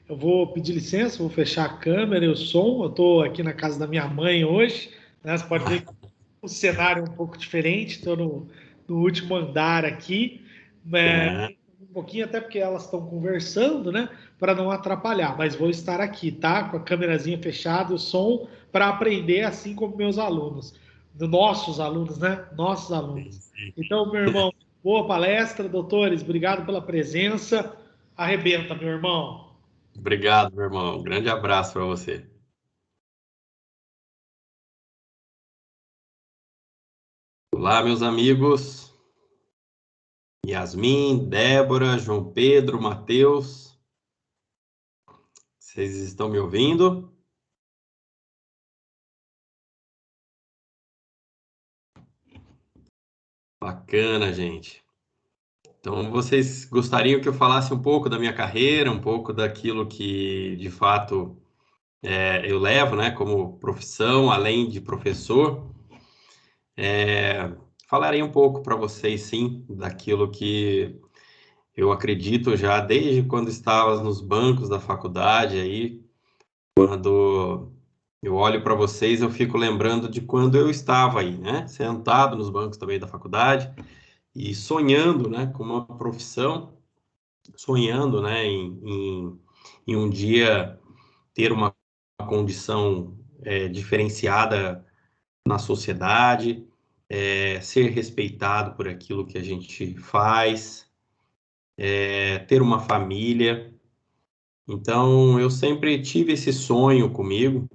Eu vou pedir licença, vou fechar a câmera e o som. Eu estou aqui na casa da minha mãe hoje, né? Você pode ver que o cenário é um pouco diferente. Estou no último andar aqui, É. um pouquinho até porque elas estão conversando, né? Para não atrapalhar. Mas vou estar aqui, tá? Com a câmerazinha fechada, o som, para aprender assim como meus alunos. Nossos alunos, né? Nossos Sim, alunos. sim. Então, meu irmão, boa palestra, doutores. Obrigado pela presença. Arrebenta, meu irmão. Obrigado, meu irmão. Um grande abraço para você. Olá, meus amigos. Yasmin, Débora, João Pedro, Matheus. Vocês estão me ouvindo? Bacana, gente. Então, vocês gostariam que eu falasse um pouco da minha carreira, um pouco daquilo que, de fato, eu levo, né, como profissão, além de professor? Falarei um pouco para vocês, sim, daquilo que eu acredito já desde quando estava nos bancos da faculdade aí, quando eu olho para vocês, eu fico lembrando de quando eu estava aí, né, sentado nos bancos também da faculdade e sonhando, né, com uma profissão, sonhando, né, em um dia ter uma condição diferenciada na sociedade, ser respeitado por aquilo que a gente faz, ter uma família. Então, eu sempre tive esse sonho comigo.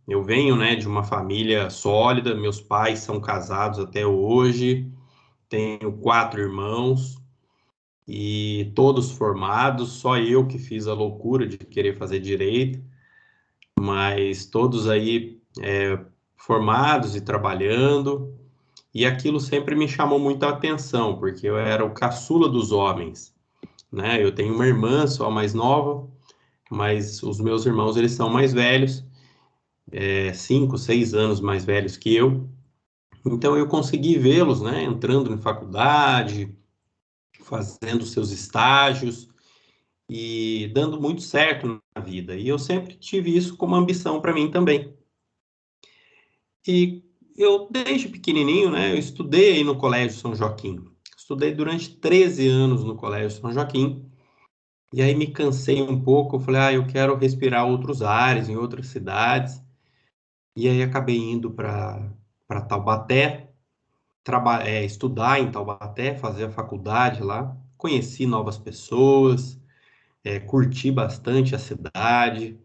Eu venho, né, de uma família sólida, meus pais são casados até hoje, tenho 4 irmãos e todos formados, só eu que fiz a loucura de querer fazer direito, mas todos aí formados e trabalhando. E aquilo sempre me chamou muita atenção, porque eu era o caçula dos homens, né? Eu tenho uma irmã só mais nova, mas os meus irmãos, eles são mais velhos, 5, 6 anos mais velhos que eu. Então eu consegui vê-los, né, entrando em faculdade, fazendo seus estágios e dando muito certo na vida. E eu sempre tive isso como ambição para mim também. E eu, desde pequenininho, né, eu estudei aí no Colégio São Joaquim. Estudei durante 13 anos no Colégio São Joaquim. E aí me cansei um pouco, eu falei, eu quero respirar outros ares, em outras cidades. E aí acabei indo para Taubaté, estudar em Taubaté, fazer a faculdade lá. Conheci novas pessoas, curti bastante a cidade.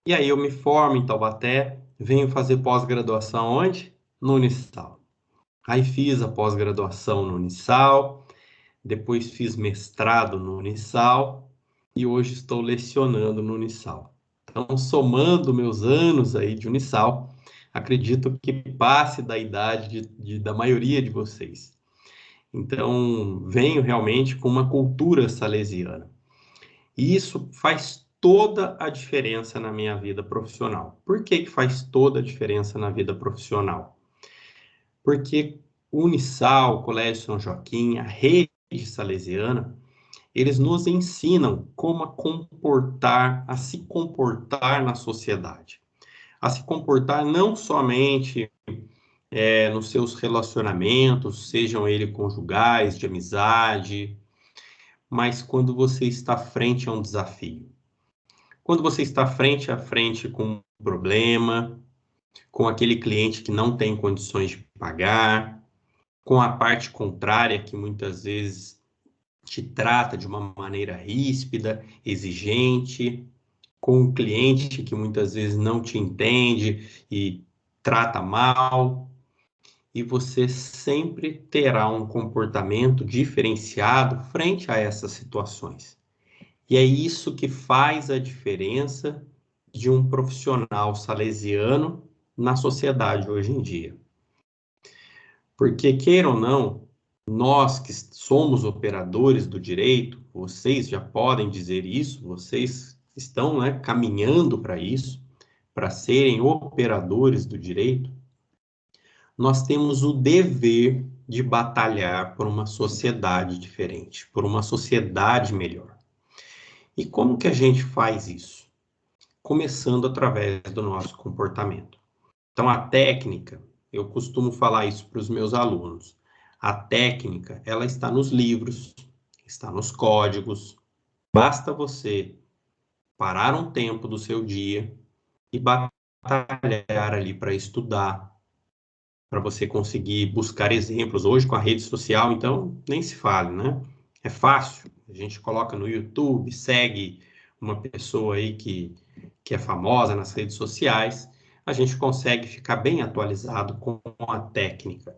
E aí eu me formo em Taubaté, venho fazer pós-graduação onde? No Unisal. Aí fiz a pós-graduação no Unisal, depois fiz mestrado no Unisal e hoje estou lecionando no Unisal. Então, somando meus anos aí de Unisal, acredito que passe da idade da maioria de vocês. Então, venho realmente com uma cultura salesiana. E isso faz toda a diferença na minha vida profissional. Por que que faz toda a diferença na vida profissional? Porque o Unisal, o Colégio São Joaquim, a rede salesiana, eles nos ensinam como a se comportar na sociedade. A se comportar não somente nos seus relacionamentos, sejam eles conjugais, de amizade, mas quando você está frente a um desafio. Quando você está frente a frente com um problema, com aquele cliente que não tem condições de pagar, com a parte contrária que muitas vezes te trata de uma maneira ríspida, exigente, com um cliente que muitas vezes não te entende e trata mal, e você sempre terá um comportamento diferenciado frente a essas situações. E é isso que faz a diferença de um profissional salesiano na sociedade hoje em dia. Porque, queira ou não, nós que somos operadores do direito, vocês já podem dizer isso, vocês estão, né, caminhando para isso, para serem operadores do direito, nós temos o dever de batalhar por uma sociedade diferente, por uma sociedade melhor. E como que a gente faz isso? começando através do nosso comportamento. Então, a técnica, eu costumo falar isso para os meus alunos, a técnica, ela está nos livros, está nos códigos, basta você parar um tempo do seu dia e batalhar ali para estudar, para você conseguir buscar exemplos. Hoje, com a rede social, então, nem se fale, né? É fácil. A gente coloca no YouTube, segue uma pessoa aí que é famosa nas redes sociais, a gente consegue ficar bem atualizado com a técnica.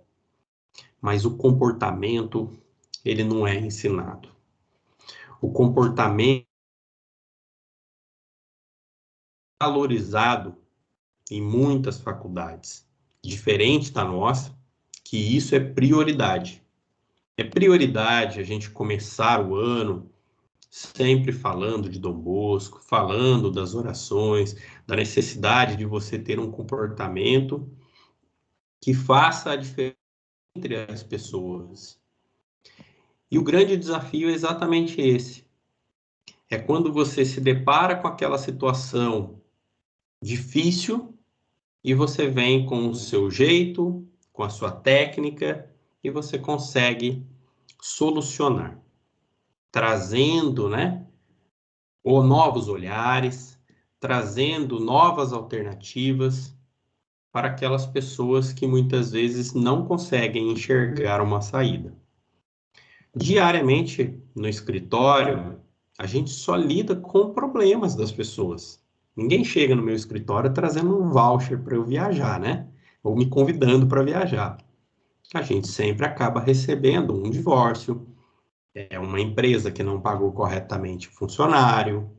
Mas o comportamento, ele não é ensinado. O comportamento é valorizado em muitas faculdades, diferente da nossa, que isso é prioridade. É prioridade a gente começar o ano sempre falando de Dom Bosco, falando das orações, da necessidade de você ter um comportamento que faça a diferença entre as pessoas. E o grande desafio é exatamente esse. É quando você se depara com aquela situação difícil e você vem com o seu jeito, com a sua técnica e você consegue solucionar, trazendo, né, ou novos olhares, trazendo novas alternativas para aquelas pessoas que muitas vezes não conseguem enxergar uma saída. Diariamente no escritório, a gente só lida com problemas das pessoas. Ninguém chega no meu escritório trazendo um voucher para eu viajar, né? Ou me convidando para viajar. A gente sempre acaba recebendo um divórcio, é uma empresa que não pagou corretamente o funcionário,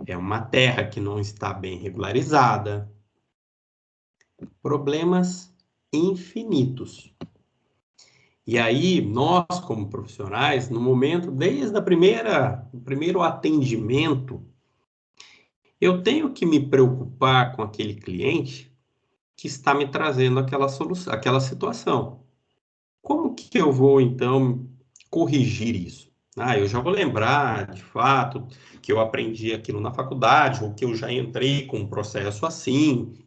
é uma terra que não está bem regularizada. Problemas infinitos. E aí, nós, como profissionais, no momento, desde o primeiro atendimento, eu tenho que me preocupar com aquele cliente que está me trazendo aquela solução, aquela situação. Como que eu vou, então, corrigir isso? Eu já vou lembrar, de fato, que eu aprendi aquilo na faculdade, ou que eu já entrei com um processo assim,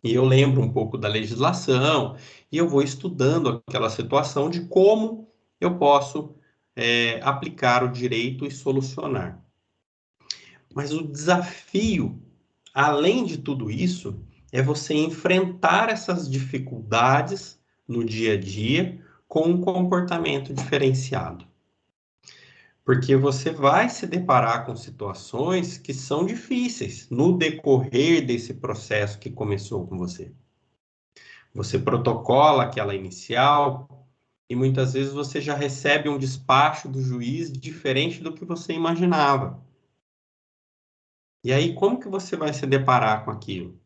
e eu lembro um pouco da legislação, e eu vou estudando aquela situação de como eu posso aplicar o direito e solucionar. Mas o desafio, além de tudo isso, é você enfrentar essas dificuldades no dia a dia com um comportamento diferenciado. Porque você vai se deparar com situações que são difíceis no decorrer desse processo que começou com você. Você protocola aquela inicial e muitas vezes você já recebe um despacho do juiz diferente do que você imaginava. E aí, como que você vai se deparar com aquilo?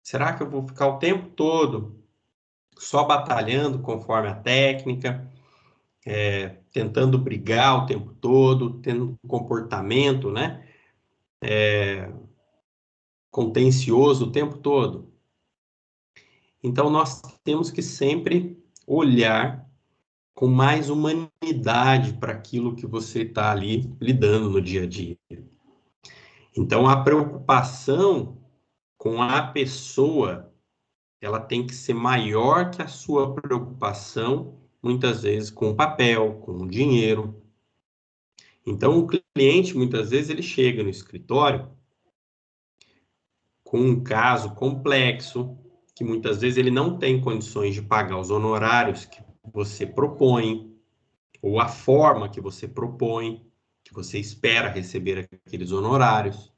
Será que eu vou ficar o tempo todo só batalhando conforme a técnica, tentando brigar o tempo todo, tendo um comportamento, né, contencioso o tempo todo? Então, nós temos que sempre olhar com mais humanidade para aquilo que você está ali lidando no dia a dia. Então, a preocupação com a pessoa, ela tem que ser maior que a sua preocupação, muitas vezes, com o papel, com o dinheiro. Então, o cliente, muitas vezes, ele chega no escritório com um caso complexo, que muitas vezes ele não tem condições de pagar os honorários que você propõe, ou a forma que você propõe, que você espera receber aqueles honorários.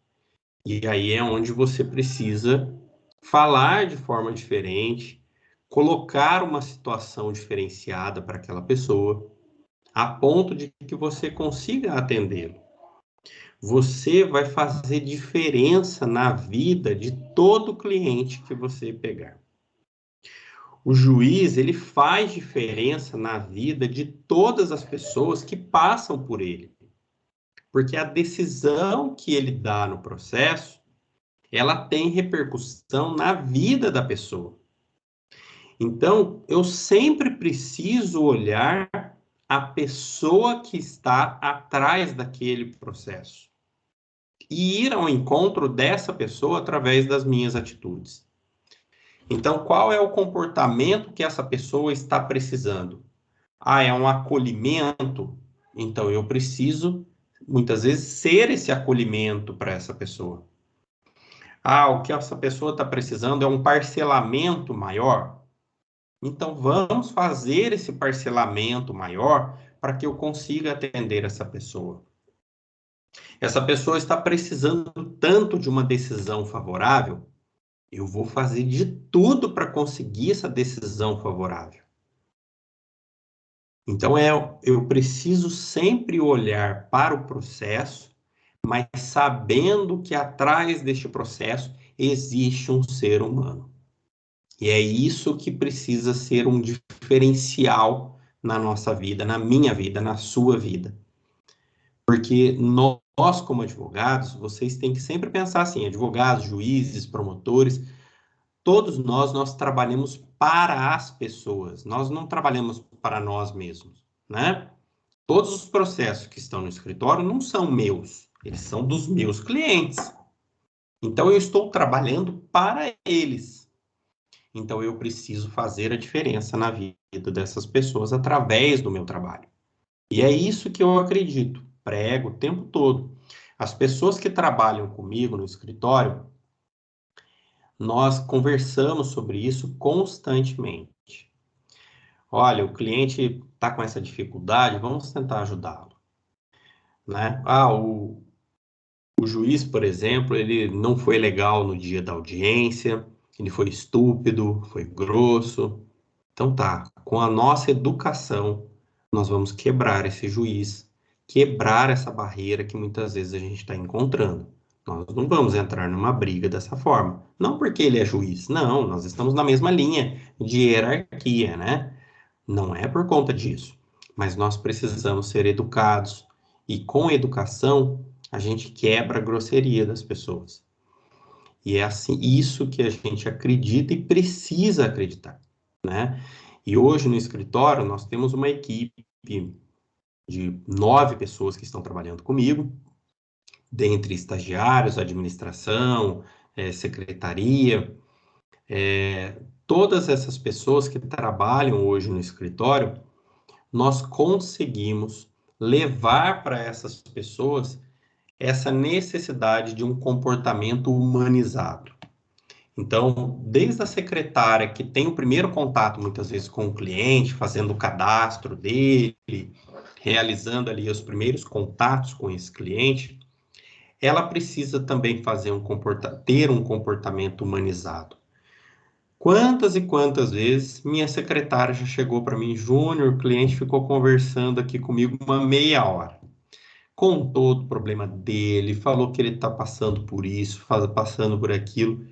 E aí é onde você precisa falar de forma diferente, colocar uma situação diferenciada para aquela pessoa, a ponto de que você consiga atendê-lo. Você vai fazer diferença na vida de todo cliente que você pegar. O juiz, ele faz diferença na vida de todas as pessoas que passam por ele. Porque a decisão que ele dá no processo, ela tem repercussão na vida da pessoa. Então, eu sempre preciso olhar a pessoa que está atrás daquele processo. e ir ao encontro dessa pessoa através das minhas atitudes. Então, qual é o comportamento que essa pessoa está precisando? Ah, é um acolhimento? Então, eu preciso, muitas vezes, ser esse acolhimento para essa pessoa. Ah, o que essa pessoa está precisando é um parcelamento maior? Então, vamos fazer esse parcelamento maior para que eu consiga atender essa pessoa. Essa pessoa está precisando tanto de uma decisão favorável, eu vou fazer de tudo para conseguir essa decisão favorável. Então, eu preciso sempre olhar para o processo, mas sabendo que atrás deste processo existe um ser humano. E é isso que precisa ser um diferencial na nossa vida, na minha vida, na sua vida. Porque nós, como advogados, vocês têm que sempre pensar assim, advogados, juízes, promotores, todos nós trabalhamos para as pessoas, nós não trabalhamos para nós mesmos, né? Todos os processos que estão no escritório não são meus, eles são dos meus clientes. Então, eu estou trabalhando para eles. Então, eu preciso fazer a diferença na vida dessas pessoas através do meu trabalho. E é isso que eu acredito, prego o tempo todo. As pessoas que trabalham comigo no escritório, nós conversamos sobre isso constantemente. Olha, o cliente está com essa dificuldade, vamos tentar ajudá-lo, né? Ah, o juiz, por exemplo, ele não foi legal no dia da audiência, ele foi estúpido, foi grosso. Então tá, com a nossa educação, nós vamos quebrar esse juiz, quebrar essa barreira que muitas vezes a gente está encontrando. Nós não vamos entrar numa briga dessa forma. Não porque ele é juiz, não, nós estamos na mesma linha de hierarquia, né? Não é por conta disso, mas nós precisamos ser educados e com educação a gente quebra a grosseria das pessoas. E é assim, isso que a gente acredita e precisa acreditar, né? E hoje no escritório nós temos uma equipe de 9 pessoas que estão trabalhando comigo, dentre estagiários, administração, secretaria, todas essas pessoas que trabalham hoje no escritório, nós conseguimos levar para essas pessoas essa necessidade de um comportamento humanizado. Então, desde a secretária que tem o primeiro contato, muitas vezes, com o cliente, fazendo o cadastro dele, realizando ali os primeiros contatos com esse cliente, ela precisa também ter um comportamento humanizado. Quantas e quantas vezes minha secretária já chegou para mim, Júnior, o cliente ficou conversando aqui comigo uma meia hora. Contou do problema dele, falou que ele está passando por isso, passando por aquilo.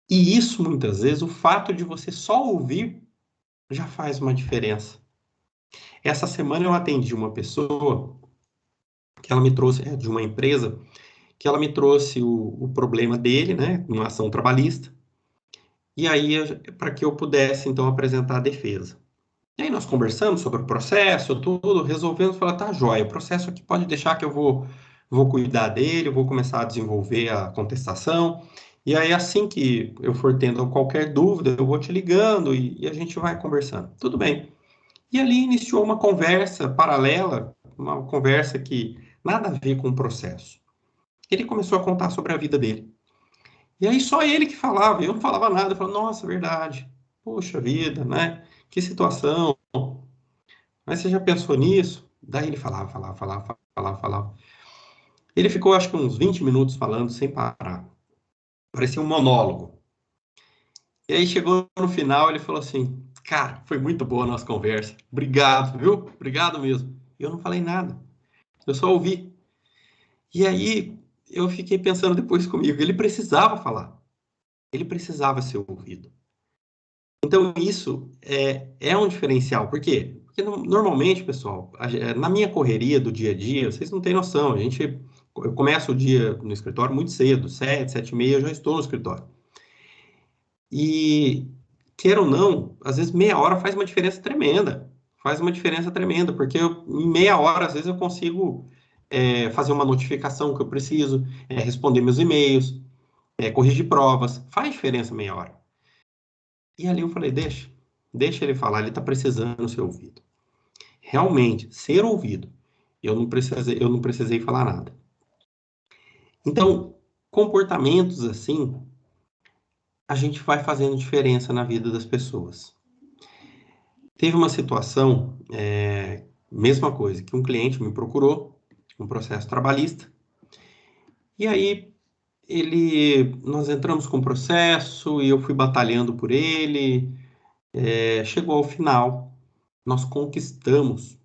E isso, muitas vezes, o fato de você só ouvir já faz uma diferença. Essa semana eu atendi uma pessoa que ela me trouxe, de uma empresa, que ela me trouxe o problema dele, né, uma ação trabalhista, e aí, para que eu pudesse, então, apresentar a defesa. E aí nós conversamos sobre o processo, tudo, resolvemos, falar, tá, joia, o processo aqui pode deixar que eu vou cuidar dele, eu vou começar a desenvolver a contestação, e aí assim que eu for tendo qualquer dúvida, eu vou te ligando e a gente vai conversando. Tudo bem. E ali iniciou uma conversa paralela, uma conversa que nada a ver com o processo. Ele começou a contar sobre a vida dele. E aí só ele que falava, eu não falava nada, eu falava, nossa, verdade, poxa vida, né? Que situação. Mas você já pensou nisso? Daí ele falava. Ele ficou, acho que uns 20 minutos falando sem parar. Parecia um monólogo. E aí chegou no final, ele falou assim, cara, foi muito boa a nossa conversa. Obrigado, viu? Obrigado mesmo. E eu não falei nada. Eu só ouvi. E aí eu fiquei pensando depois comigo, ele precisava falar. Ele precisava ser ouvido. Então, isso é um diferencial. Por quê? Porque normalmente, pessoal, na minha correria do dia a dia, vocês não têm noção, eu começo o dia no escritório muito cedo, 7, 7h30, eu já estou no escritório. E, queira ou não, às vezes meia hora faz uma diferença tremenda. Faz uma diferença tremenda, porque em meia hora, às vezes, eu consigo fazer uma notificação que eu preciso, responder meus e-mails, corrigir provas. Faz diferença meia hora. E ali eu falei, deixa ele falar, ele está precisando ser ouvido. Realmente, ser ouvido. Eu não precisei falar nada. Então, comportamentos assim, a gente vai fazendo diferença na vida das pessoas. Teve uma situação, mesma coisa, que um cliente me procurou, um processo trabalhista, e aí nós entramos com o processo e eu fui batalhando por ele, chegou ao final, nós conquistamos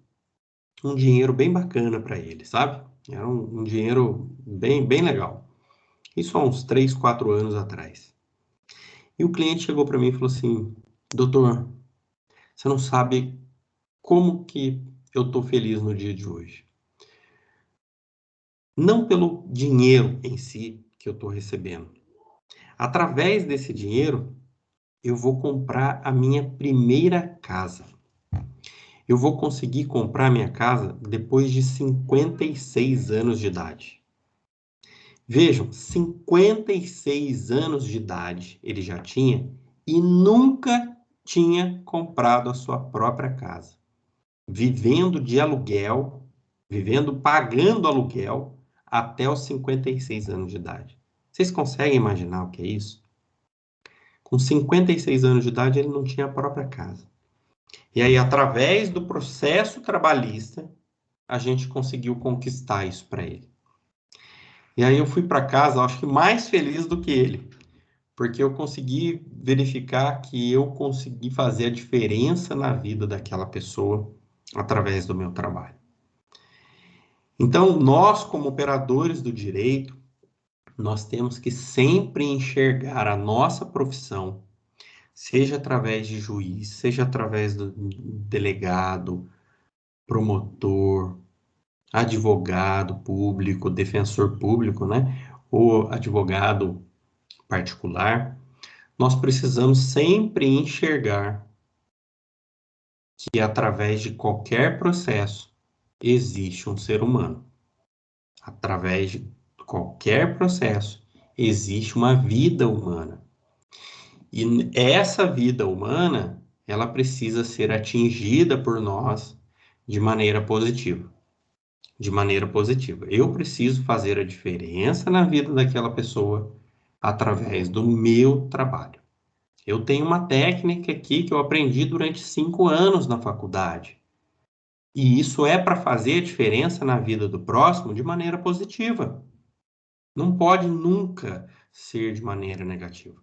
um dinheiro bem bacana para ele, sabe? Era um dinheiro bem, bem legal. Isso há uns 3, 4 anos atrás. E o cliente chegou para mim e falou assim, doutor, você não sabe como que eu estou feliz no dia de hoje. Não pelo dinheiro em si que eu estou recebendo. Através desse dinheiro, eu vou comprar a minha primeira casa. Eu vou conseguir comprar minha casa depois de 56 anos de idade. Vejam, 56 anos de idade ele já tinha e nunca tinha comprado a sua própria casa. Vivendo de aluguel, pagando aluguel até os 56 anos de idade. Vocês conseguem imaginar o que é isso? Com 56 anos de idade, ele não tinha a própria casa. E aí, através do processo trabalhista, a gente conseguiu conquistar isso para ele. E aí eu fui para casa, acho que mais feliz do que ele, porque eu consegui verificar que eu consegui fazer a diferença na vida daquela pessoa através do meu trabalho. Então, nós, como operadores do direito, nós temos que sempre enxergar a nossa profissão, seja através de juiz, seja através do delegado, promotor, advogado público, defensor público, né? Ou advogado particular, nós precisamos sempre enxergar que através de qualquer processo existe um ser humano. Através de qualquer processo existe uma vida humana. E essa vida humana, ela precisa ser atingida por nós de maneira positiva. De maneira positiva. Eu preciso fazer a diferença na vida daquela pessoa através do meu trabalho. Eu tenho uma técnica aqui que eu aprendi durante 5 anos na faculdade. E isso é para fazer a diferença na vida do próximo de maneira positiva. Não pode nunca ser de maneira negativa.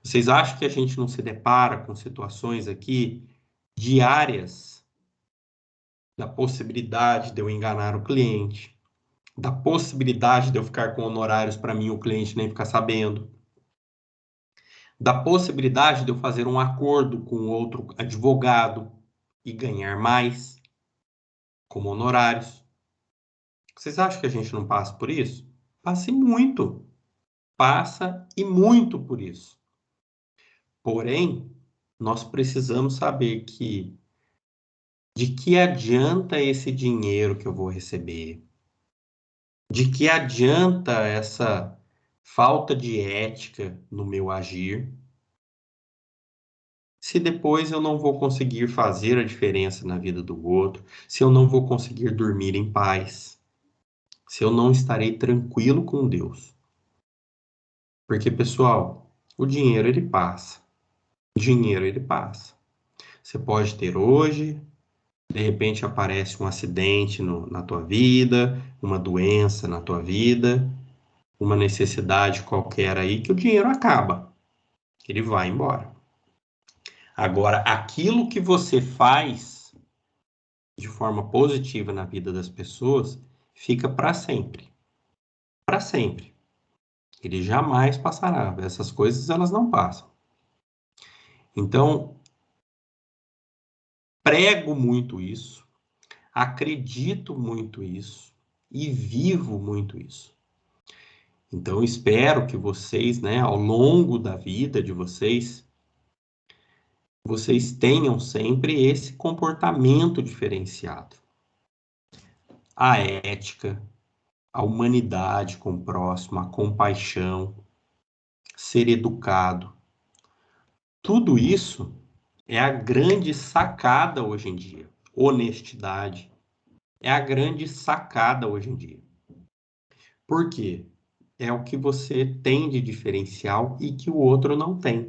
Vocês acham que a gente não se depara com situações aqui diárias da possibilidade de eu enganar o cliente, da possibilidade de eu ficar com honorários para mim, o cliente nem ficar sabendo, da possibilidade de eu fazer um acordo com outro advogado e ganhar mais como honorários? Vocês acham que a gente não passa por isso? Passa e muito. Passa e muito por isso. Porém, nós precisamos saber que de que adianta esse dinheiro que eu vou receber? De que adianta essa falta de ética no meu agir? Se depois eu não vou conseguir fazer a diferença na vida do outro, se eu não vou conseguir dormir em paz, se eu não estarei tranquilo com Deus. Porque, pessoal, o dinheiro ele passa. O dinheiro ele passa. Você pode ter hoje, de repente aparece um acidente na tua vida, uma doença na tua vida, uma necessidade qualquer aí, que o dinheiro acaba. Ele vai embora. Agora, aquilo que você faz de forma positiva na vida das pessoas fica para sempre. Para sempre. Ele jamais passará. Essas coisas, elas não passam. Então, prego muito isso, acredito muito isso e vivo muito isso. Então, espero que vocês, né, ao longo da vida de vocês, vocês tenham sempre esse comportamento diferenciado. A ética, a humanidade com o próximo, a compaixão, ser educado. Tudo isso é a grande sacada hoje em dia. Honestidade é a grande sacada hoje em dia. Por quê? É o que você tem de diferencial e que o outro não tem.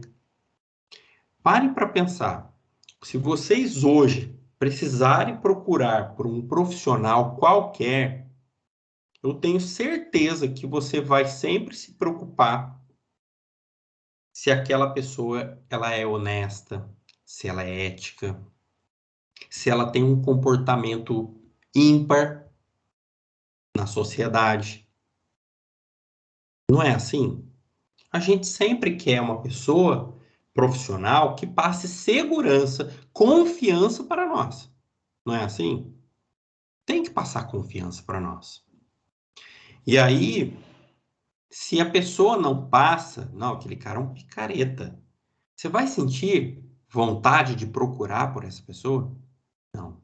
Pare para pensar. Se vocês hoje precisarem procurar por um profissional qualquer, eu tenho certeza que você vai sempre se preocupar se aquela pessoa ela é honesta, se ela é ética, se ela tem um comportamento ímpar na sociedade. Não é assim? A gente sempre quer uma pessoa profissional que passe segurança, confiança para nós. Não é assim? Tem que passar confiança para nós. E aí, se a pessoa não passa, não, aquele cara é um picareta. Você vai sentir vontade de procurar por essa pessoa? Não.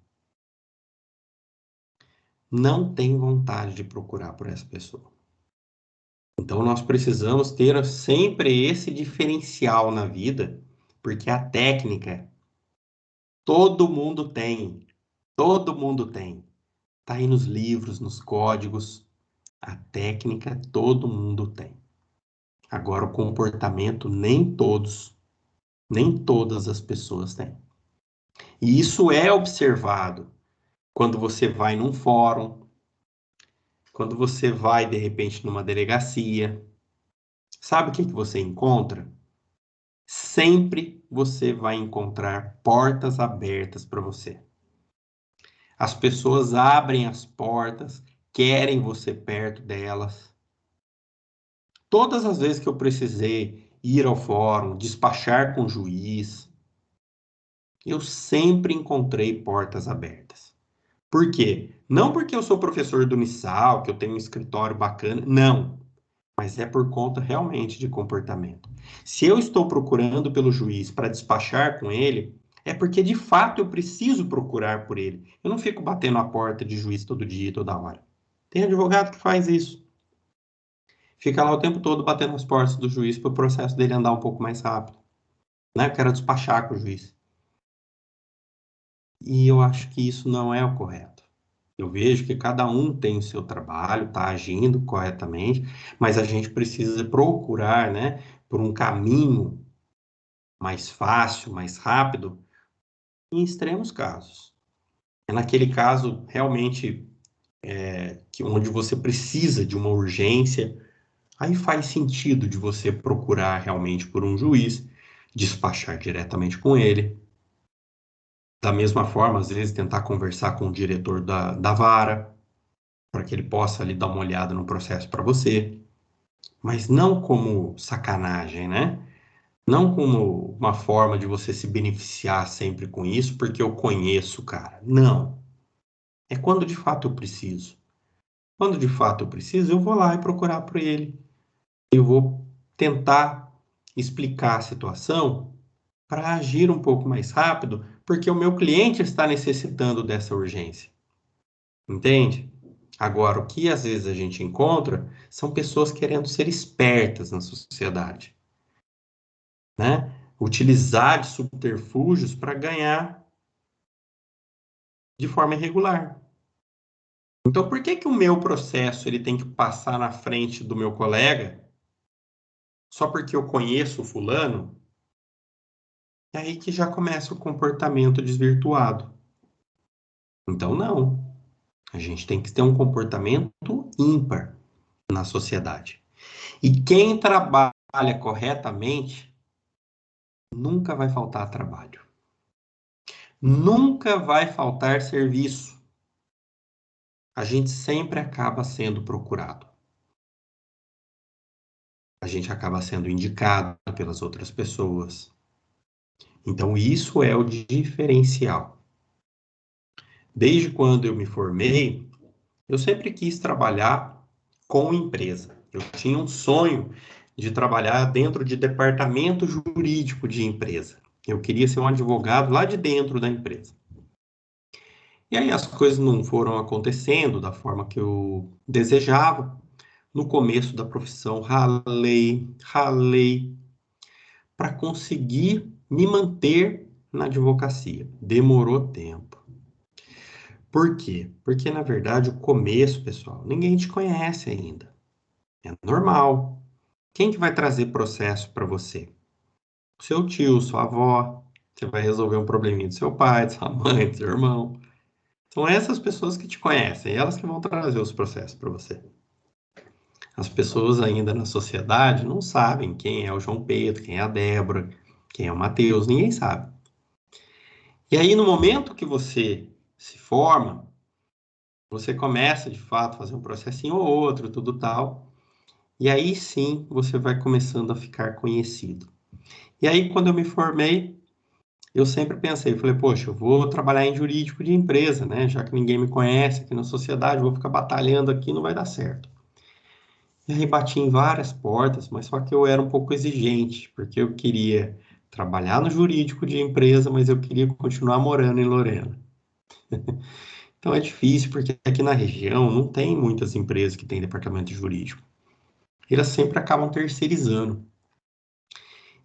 Não tem vontade de procurar por essa pessoa. Então, nós precisamos ter sempre esse diferencial na vida, porque a técnica, todo mundo tem. Todo mundo tem. Está aí nos livros, nos códigos. A técnica, todo mundo tem. Agora, o comportamento, nem todas as pessoas têm. E isso é observado quando você vai num fórum, quando você vai, de repente, numa delegacia. Sabe o que você encontra? Sempre você vai encontrar portas abertas para você. As pessoas abrem as portas, querem você perto delas. Todas as vezes que eu precisei ir ao fórum, despachar com o juiz, eu sempre encontrei portas abertas. Por quê? Não porque eu sou professor do Unisal, que eu tenho um escritório bacana, não. Mas é por conta realmente de comportamento. Se eu estou procurando pelo juiz para despachar com ele, é porque de fato eu preciso procurar por ele. Eu não fico batendo a porta de juiz todo dia, toda hora. Tem advogado que faz isso. Fica lá o tempo todo batendo as portas do juiz para o processo dele andar um pouco mais rápido. Né? Eu quero despachar com o juiz. E eu acho que isso não é o correto. Eu vejo que cada um tem o seu trabalho, está agindo corretamente, mas a gente precisa procurar, né, por um caminho mais fácil, mais rápido, em extremos casos. É naquele caso realmente onde você precisa de uma urgência, aí faz sentido de você procurar realmente por um juiz, despachar diretamente com ele. Da mesma forma, às vezes, tentar conversar com o diretor da vara, para que ele possa ali dar uma olhada no processo para você. Mas não como sacanagem, né? Não como uma forma de você se beneficiar sempre com isso, porque eu conheço o cara. Não. É quando de fato eu preciso. Quando de fato eu preciso, eu vou lá e procurar por ele. Eu vou tentar explicar a situação para agir um pouco mais rápido, porque o meu cliente está necessitando dessa urgência. Entende? Agora, o que às vezes a gente encontra são pessoas querendo ser espertas na sociedade, né? Utilizar de subterfúgios para ganhar de forma irregular. Então, por que que o meu processo ele tem que passar na frente do meu colega só porque eu conheço o fulano? É aí que já começa o comportamento desvirtuado. Então, não. A gente tem que ter um comportamento ímpar na sociedade. E quem trabalha corretamente nunca vai faltar trabalho. Nunca vai faltar serviço. A gente sempre acaba sendo procurado. A gente acaba sendo indicado pelas outras pessoas. Então, isso é o diferencial. Desde quando eu me formei, eu sempre quis trabalhar com empresa. Eu tinha um sonho de trabalhar dentro de departamento jurídico de empresa. Eu queria ser um advogado lá de dentro da empresa. E aí as coisas não foram acontecendo da forma que eu desejava. No começo da profissão, ralei para conseguir me manter na advocacia. Demorou tempo. Por quê? Porque, na verdade, o começo, pessoal, ninguém te conhece ainda. É normal. Quem que vai trazer processo para você? Seu tio, sua avó. Você vai resolver um probleminha do seu pai, de sua mãe, do seu irmão. São essas pessoas que te conhecem, elas que vão trazer os processos para você. As pessoas ainda na sociedade não sabem quem é o João Pedro, quem é a Débora, quem é o Matheus, ninguém sabe. E aí, no momento que você se forma, você começa, de fato, a fazer um processinho ou outro, tudo tal, e aí sim você vai começando a ficar conhecido. E aí, quando eu me formei, eu sempre pensei, falei, poxa, eu vou trabalhar em jurídico de empresa, né? Já que ninguém me conhece aqui na sociedade, vou ficar batalhando aqui, não vai dar certo. E aí bati em várias portas, mas só que eu era um pouco exigente, porque eu queria trabalhar no jurídico de empresa, mas eu queria continuar morando em Lorena. Então é difícil, porque aqui na região não tem muitas empresas que têm departamento jurídico. Elas sempre acabam terceirizando.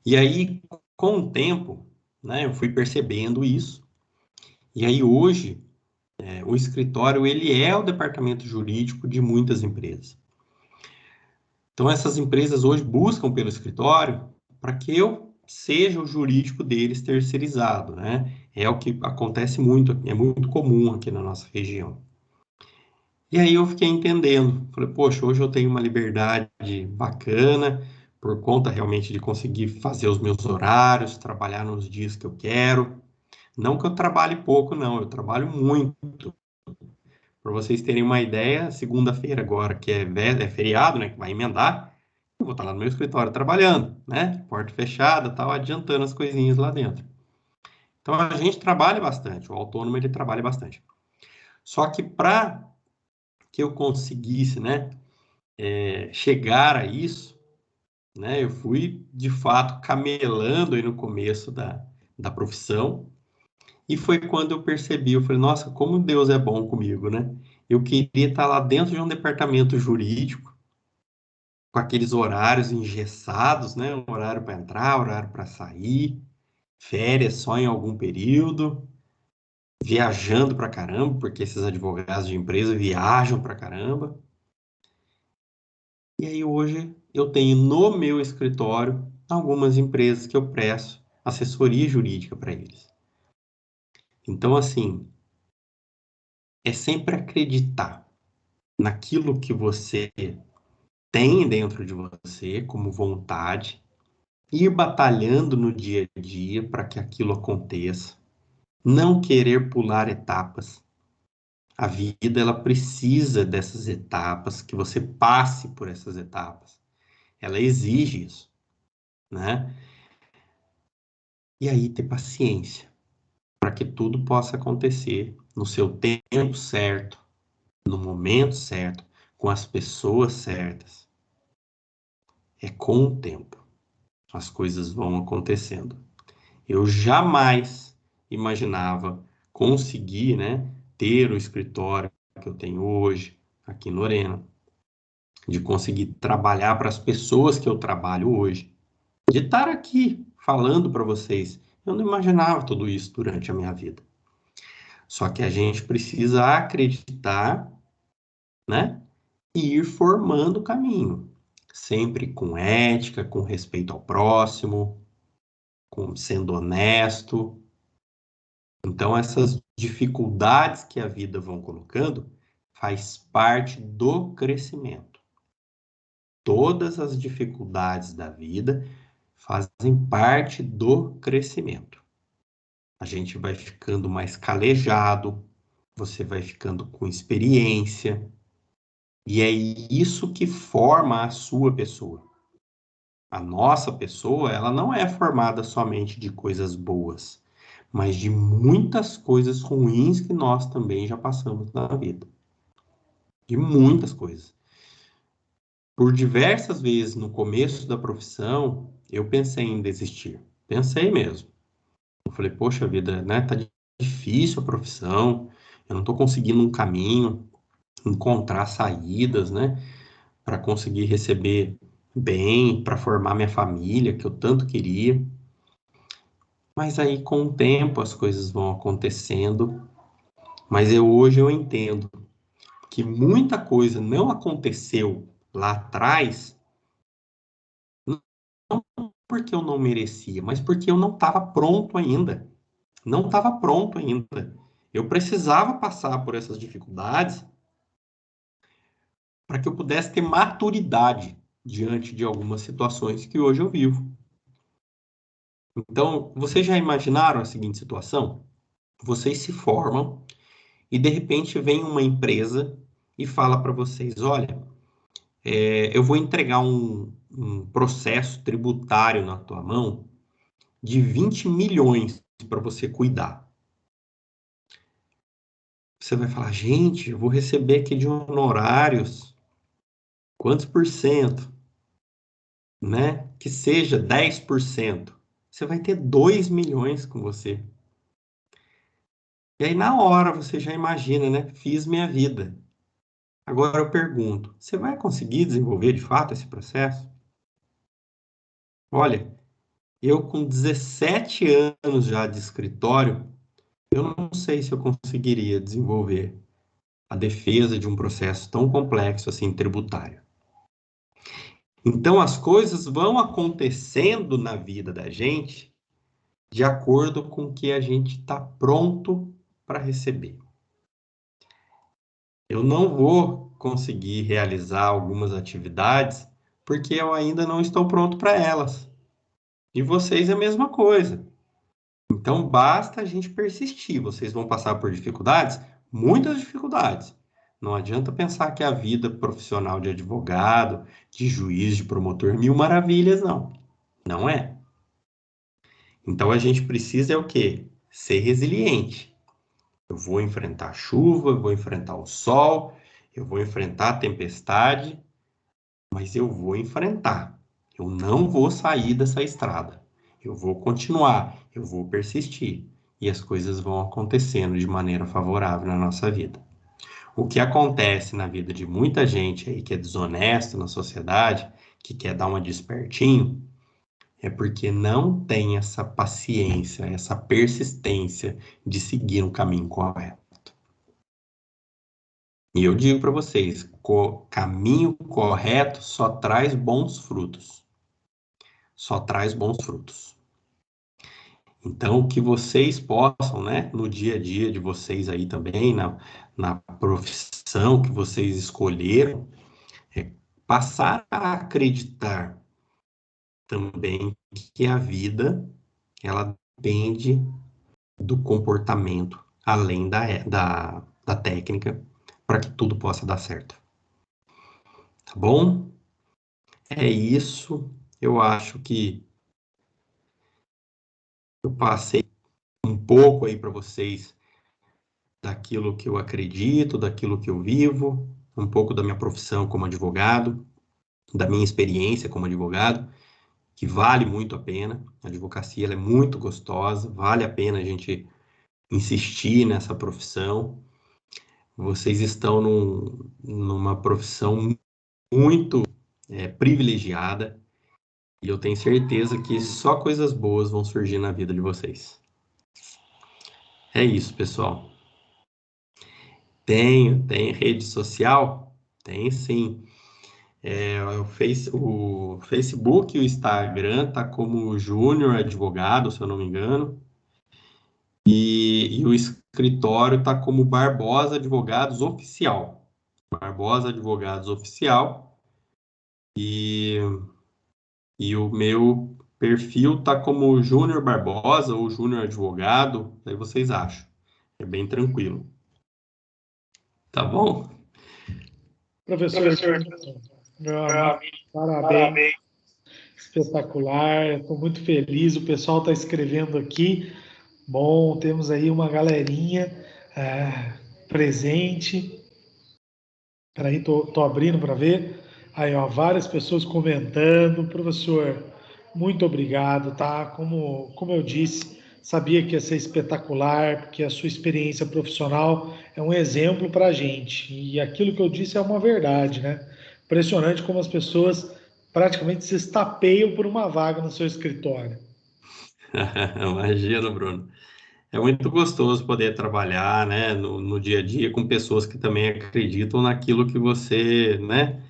E aí, com o tempo, né, eu fui percebendo isso. E aí hoje, o escritório ele é o departamento jurídico de muitas empresas. Então essas empresas hoje buscam pelo escritório para que eu seja o jurídico deles terceirizado, né? É o que acontece muito, é muito comum aqui na nossa região. E aí eu fiquei entendendo, falei, poxa, hoje eu tenho uma liberdade bacana, por conta realmente de conseguir fazer os meus horários, trabalhar nos dias que eu quero. Não que eu trabalhe pouco, não, eu trabalho muito. Para vocês terem uma ideia, segunda-feira agora, que é feriado, né, que vai emendar, eu vou estar lá no meu escritório trabalhando, né, porta fechada, tal, adiantando as coisinhas lá dentro. Então a gente trabalha bastante, o autônomo ele trabalha bastante. Só que para que eu conseguisse, né, chegar a isso, né, eu fui de fato camelando aí no começo da profissão. E foi quando eu percebi, eu falei, nossa, como Deus é bom comigo, né? Eu queria estar lá dentro de um departamento jurídico, com aqueles horários engessados, né? Um horário para entrar, horário para sair, férias só em algum período, viajando para caramba, porque esses advogados de empresa viajam para caramba. E aí hoje eu tenho no meu escritório algumas empresas que eu presto assessoria jurídica para eles. Então, assim, é sempre acreditar naquilo que você tem dentro de você como vontade, ir batalhando no dia a dia para que aquilo aconteça, não querer pular etapas. A vida ela precisa dessas etapas, que você passe por essas etapas. Ela exige isso, né? E aí ter paciência para que tudo possa acontecer no seu tempo certo, no momento certo, com as pessoas certas. É com o tempo. As coisas vão acontecendo. Eu jamais imaginava conseguir, né, ter o escritório que eu tenho hoje, aqui em Lorena, de conseguir trabalhar para as pessoas que eu trabalho hoje, de estar aqui falando para vocês. Eu não imaginava tudo isso durante a minha vida. Só que a gente precisa acreditar, né, e ir formando o caminho, sempre com ética, com respeito ao próximo, sendo honesto. Então, essas dificuldades que a vida vão colocando faz parte do crescimento. Todas as dificuldades da vida fazem parte do crescimento. A gente vai ficando mais calejado, você vai ficando com experiência, e é isso que forma a sua pessoa. A nossa pessoa, ela não é formada somente de coisas boas, mas de muitas coisas ruins que nós também já passamos na vida. De muitas coisas. Por diversas vezes no começo da profissão, eu pensei em desistir. Pensei mesmo. Eu falei, poxa vida, né? Tá difícil a profissão. Eu não estou conseguindo um caminho, encontrar saídas, né? Para conseguir receber bem, para formar minha família, que eu tanto queria. Mas aí, com o tempo, as coisas vão acontecendo. Mas hoje eu entendo que muita coisa não aconteceu lá atrás, não porque eu não merecia, mas porque eu não estava pronto ainda. Não estava pronto ainda. Eu precisava passar por essas dificuldades para que eu pudesse ter maturidade diante de algumas situações que hoje eu vivo. Então, vocês já imaginaram a seguinte situação? Vocês se formam e de repente vem uma empresa e fala para vocês: olha, eu vou entregar um processo tributário na tua mão de 20 milhões para você cuidar. Você vai falar: gente, eu vou receber aqui de honorários quantos por cento? Né? Que seja 10%. Você vai ter 2 milhões com você. E aí, na hora, você já imagina, né? Fiz minha vida. Agora eu pergunto, você vai conseguir desenvolver de fato esse processo? Olha, eu com 17 anos já de escritório, eu não sei se eu conseguiria desenvolver a defesa de um processo tão complexo assim tributário. Então as coisas vão acontecendo na vida da gente de acordo com o que a gente está pronto para receber. Eu não vou conseguir realizar algumas atividades porque eu ainda não estou pronto para elas. E vocês é a mesma coisa. Então, basta a gente persistir. Vocês vão passar por dificuldades, muitas dificuldades. Não adianta pensar que a vida profissional de advogado, de juiz, de promotor, mil maravilhas, não. Não é. Então, a gente precisa é o quê? Ser resiliente. Eu vou enfrentar a chuva, eu vou enfrentar o sol, eu vou enfrentar a tempestade, mas eu vou enfrentar. Eu não vou sair dessa estrada. Eu vou continuar, eu vou persistir. E as coisas vão acontecendo de maneira favorável na nossa vida. O que acontece na vida de muita gente aí que é desonesto na sociedade, que quer dar uma despertinho, é porque não tem essa paciência, essa persistência de seguir um caminho correto. E eu digo para vocês, caminho correto só traz bons frutos. Só traz bons frutos. Então, que vocês possam, né, no dia a dia de vocês aí também, na profissão que vocês escolheram, passar a acreditar também que a vida, ela depende do comportamento, além da técnica, para que tudo possa dar certo. Tá bom? É isso. Eu acho que eu passei um pouco aí para vocês daquilo que eu acredito, daquilo que eu vivo, um pouco da minha profissão como advogado, da minha experiência como advogado, que vale muito a pena. A advocacia ela é muito gostosa, vale a pena a gente insistir nessa profissão. Vocês estão numa profissão muito privilegiada e eu tenho certeza que só coisas boas vão surgir na vida de vocês. É isso, pessoal. Tem rede social? Tem sim. O Facebook e o Instagram tá como Júnior Advogado, se eu não me engano. E o escritório tá como Barbosa Advogados Oficial. Barbosa Advogados Oficial. E o meu perfil tá como Júnior Barbosa ou Júnior Advogado. Aí vocês acham. É bem tranquilo. Tá bom? Professor, meu amigo, parabéns. Espetacular, estou muito feliz. O pessoal está escrevendo aqui. Bom, temos aí uma galerinha presente. Peraí, tô abrindo para ver. Aí, ó, várias pessoas comentando. Professor, muito obrigado, tá? Como eu disse, sabia que ia ser espetacular, porque a sua experiência profissional é um exemplo para a gente. E aquilo que eu disse é uma verdade, né? Impressionante como as pessoas praticamente se estapeiam por uma vaga no seu escritório. Imagina, Bruno. É muito gostoso poder trabalhar, né, no dia a dia com pessoas que também acreditam naquilo que você, né,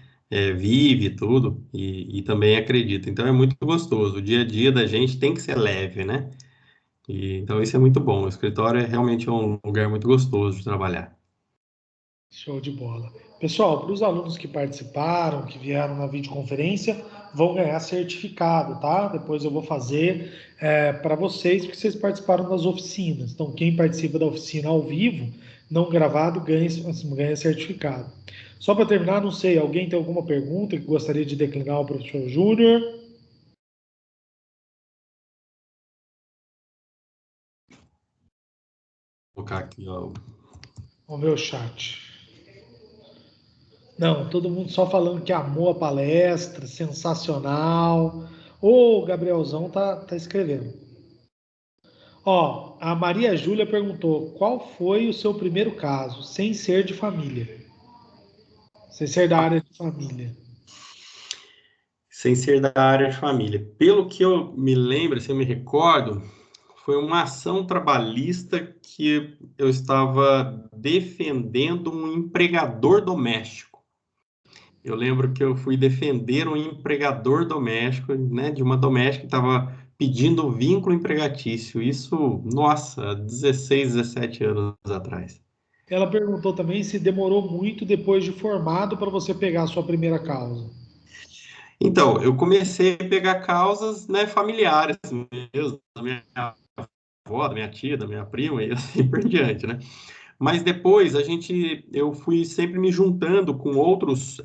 vive e tudo e também acredita. Então é muito gostoso. O dia a dia da gente tem que ser leve, né? Então isso é muito bom. O escritório é realmente um lugar muito gostoso de trabalhar. Show de bola. Pessoal, para os alunos que participaram, que vieram na videoconferência, vão ganhar certificado, tá? Depois eu vou fazer para vocês, porque vocês participaram das oficinas. Então, quem participa da oficina ao vivo, não gravado, ganha certificado. Só para terminar, não sei, alguém tem alguma pergunta que gostaria de declinar ao professor Júnior? Vou colocar aqui, ó. O meu chat. Não, todo mundo só falando que amou a palestra, sensacional. Ô, o Gabrielzão tá escrevendo. Ó, a Maria Júlia perguntou: qual foi o seu primeiro caso, sem ser de família? Sem ser da área de família. Sem ser da área de família. Pelo que eu me lembro, se eu me recordo, foi uma ação trabalhista que eu estava defendendo um empregador doméstico. Eu lembro que eu fui defender um empregador doméstico, né, de uma doméstica que estava pedindo vínculo empregatício. Isso, nossa, 16, 17 anos atrás. Ela perguntou também se demorou muito depois de formado para você pegar a sua primeira causa. Então, eu comecei a pegar causas, né, familiares mesmo, da minha avó, da minha tia, da minha prima e assim por diante, né? Mas depois eu fui sempre me juntando com outros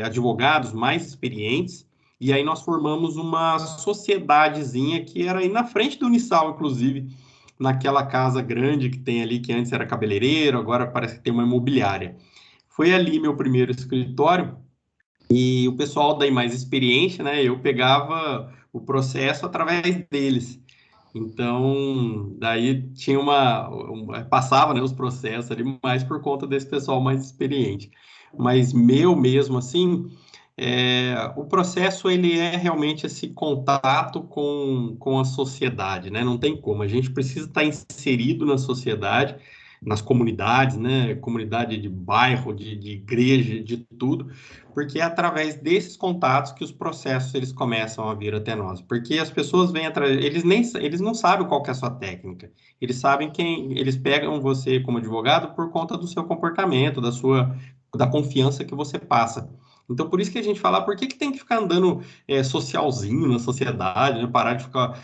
advogados mais experientes, e aí nós formamos uma sociedadezinha que era aí na frente do Unisal, inclusive, naquela casa grande que tem ali, que antes era cabeleireiro, agora parece que tem uma imobiliária. Foi ali meu primeiro escritório, e o pessoal daí mais experiente, né, eu pegava o processo através deles. Então, daí tinha passava, né, os processos ali mais por conta desse pessoal mais experiente. Mas meu mesmo, assim, o processo, ele é realmente esse contato com a sociedade, né? Não tem como, a gente precisa estar inserido na sociedade, nas comunidades, né? Comunidade de bairro, de igreja, de tudo, porque é através desses contatos que os processos eles começam a vir até nós. Porque as pessoas vêm atrás, eles não sabem qual que é a sua técnica. Eles sabem eles pegam você como advogado por conta do seu comportamento, da confiança que você passa. Então, por isso que a gente fala, por que tem que ficar andando socialzinho na sociedade, né? Parar de ficar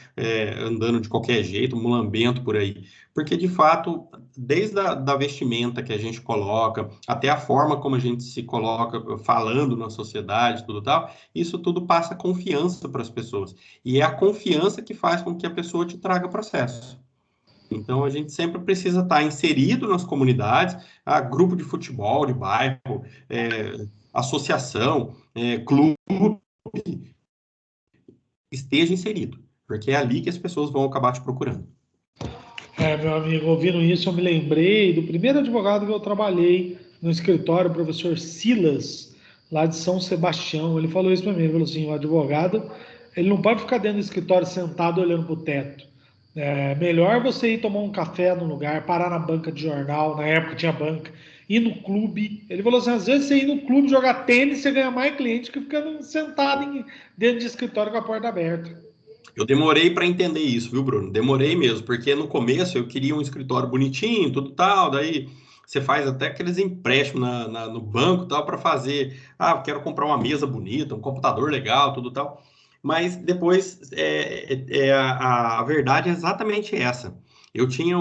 andando de qualquer jeito, mulambento por aí. Porque, de fato, desde da vestimenta que a gente coloca, até a forma como a gente se coloca falando na sociedade, tudo tal, isso tudo passa confiança para as pessoas. E é a confiança que faz com que a pessoa te traga processo. Então, a gente sempre precisa estar inserido nas comunidades, grupo de futebol, de bairro, associação, clube, esteja inserido, porque é ali que as pessoas vão acabar te procurando. Meu amigo, ouvindo isso, eu me lembrei do primeiro advogado que eu trabalhei no escritório, o professor Silas, lá de São Sebastião. Ele falou isso para mim, ele falou assim, o advogado, ele não pode ficar dentro do escritório sentado olhando para o teto. É melhor você ir tomar um café no lugar, parar na banca de jornal, na época tinha banca, ir no clube. Ele falou assim, às vezes você ir no clube jogar tênis, você ganha mais cliente que ficando sentado dentro de escritório com a porta aberta. Eu demorei para entender isso, viu, Bruno? Demorei mesmo, porque no começo eu queria um escritório bonitinho, tudo tal, daí você faz até aqueles empréstimos no banco tal para fazer, quero comprar uma mesa bonita, um computador legal, tudo tal. Mas depois a verdade é exatamente essa. Eu tinha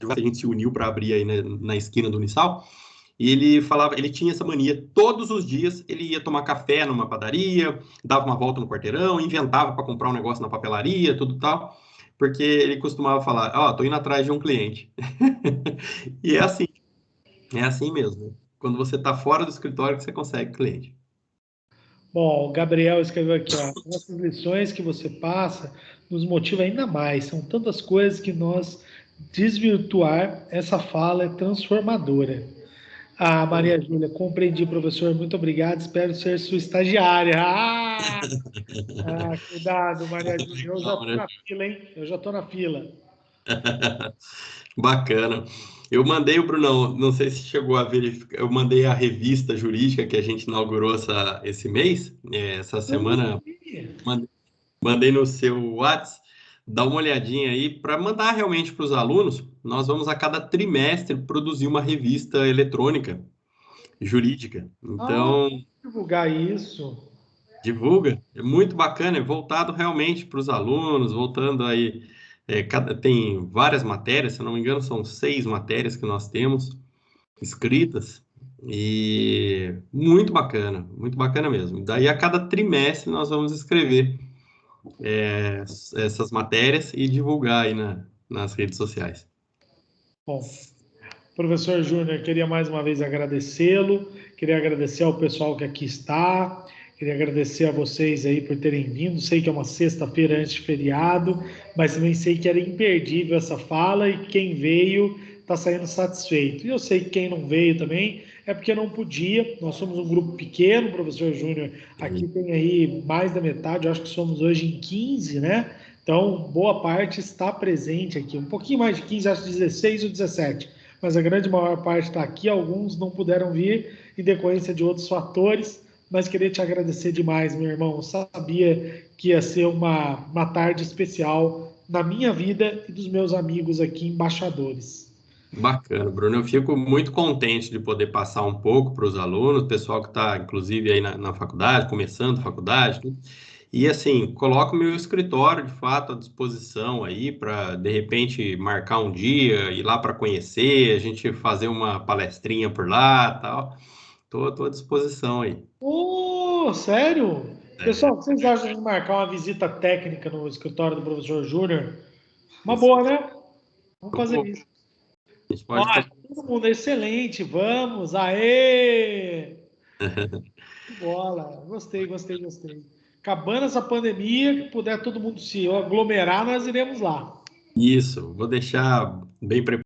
a gente se uniu para abrir aí na esquina do Unisal. E ele falava, ele tinha essa mania, todos os dias ele ia tomar café numa padaria, dava uma volta no quarteirão, inventava para comprar um negócio na papelaria, tudo tal, porque ele costumava falar, tô indo atrás de um cliente. E é assim mesmo, né? Quando você está fora do escritório que você consegue cliente. Bom, o Gabriel escreveu aqui, ó. Essas lições que você passa nos motiva ainda mais. São tantas coisas que nós desvirtuar essa fala é transformadora. Ah, Maria Júlia, compreendi, professor. Muito obrigado. Espero ser sua estagiária. Cuidado, Maria Júlia. Eu já Não, estou né? na fila, hein? Eu já estou na fila. Bacana. Eu mandei o Brunão, não sei se chegou a verificar, eu mandei a revista jurídica que a gente inaugurou esse mês, essa Eu não semana, vi. mandei no seu WhatsApp, dá uma olhadinha aí para mandar realmente para os alunos. Nós vamos a cada trimestre produzir uma revista eletrônica jurídica. Então, Vou divulgar isso. divulga, é muito bacana, é voltado realmente para os alunos, voltando aí, tem várias matérias, se eu não me engano, são 6 matérias que nós temos escritas, e muito bacana mesmo. Daí, a cada trimestre, nós vamos escrever essas matérias e divulgar aí nas redes sociais. Bom, professor Júnior, queria mais uma vez agradecê-lo, queria agradecer ao pessoal que aqui está, queria agradecer a vocês aí por terem vindo. Sei que é uma sexta-feira antes de feriado, mas também sei que era imperdível essa fala e quem veio está saindo satisfeito. E eu sei que quem não veio também é porque não podia. Nós somos um grupo pequeno, professor Júnior. Aqui tem aí mais da metade, eu acho que somos hoje em 15, né? Então, boa parte está presente aqui, um pouquinho mais de 15, acho que 16 ou 17, mas a grande maior parte está aqui. Alguns não puderam vir em decorrência de outros fatores, mas queria te agradecer demais, meu irmão. Eu sabia que ia ser uma tarde especial na minha vida e dos meus amigos aqui, embaixadores. Bacana, Bruno. Eu fico muito contente de poder passar um pouco para os alunos, pessoal que está, inclusive, aí na faculdade, começando a faculdade, tudo. E assim, coloco o meu escritório de fato à disposição aí para, de repente, marcar um dia, ir lá para conhecer, a gente fazer uma palestrinha por lá, tal. Tô à disposição aí. Sério? É, Pessoal, vocês acham de marcar uma visita técnica no escritório do professor Júnior? Uma isso. boa, né? Vamos fazer Topou. isso. A gente Ó, pode combinar. todo mundo excelente, vamos, aê! Que bola, gostei, gostei, gostei. Acabando essa pandemia, que puder todo mundo se aglomerar, nós iremos lá. Isso, vou deixar bem preparado.